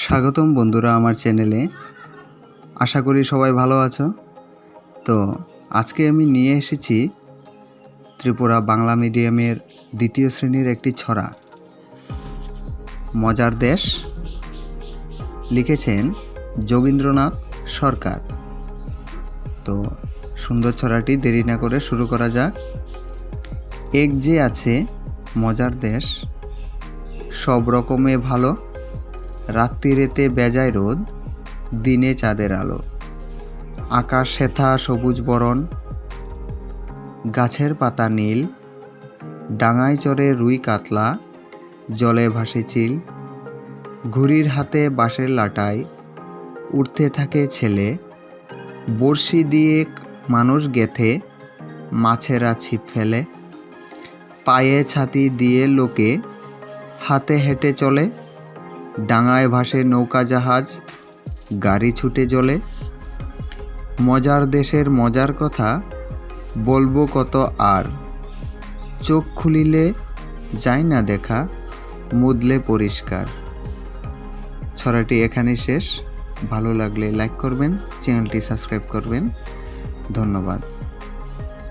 স্বাগতম বন্ধুরা আমার চ্যানেলে। আশা করি সবাই ভালো আছো। তো আজকে আমি নিয়ে এসেছি ত্রিপুরা বাংলা মিডিয়ামের দ্বিতীয় শ্রেণীর একটি ছড়া, মজার দেশ। লিখেছেন যোগীন্দ্রনাথ সরকার। তো সুন্দর ছড়াটি দেরি না করে শুরু করা যাক। এক যে আছে মজার দেশ, সব রকমে ভালো, রাত্রিরেতে বেজায় রোদ, দিনে চাঁদের আলো। আকাশ শ্বেতা সবুজ বরণ, গাছের পাতা নীল, ডাঙায় চড়ে রুই কাতলা, জলে ভাসে চিল। ঘুড়ির হাতে বাঁশের লাটায় উঠতে থাকে ছেলে, বড়শি দিয়ে মানুষ গেথে মাছেরা ছিপ ফেলে। পায়ে ছাতি দিয়ে লোকে হাতে হেঁটে চলে, ডাঙায় ভাসে নৌকা জাহাজ, গাড়ি ছুটে জলে। মজার দেশের মজার কথা বলবো কত আর, চোখ খুলিলে যায় না দেখা, মুদলে পরিষ্কার। ছড়াটি এখানেই শেষ। ভালো লাগলে লাইক করবেন, চ্যানেলটি সাবস্ক্রাইব করবেন। ধন্যবাদ।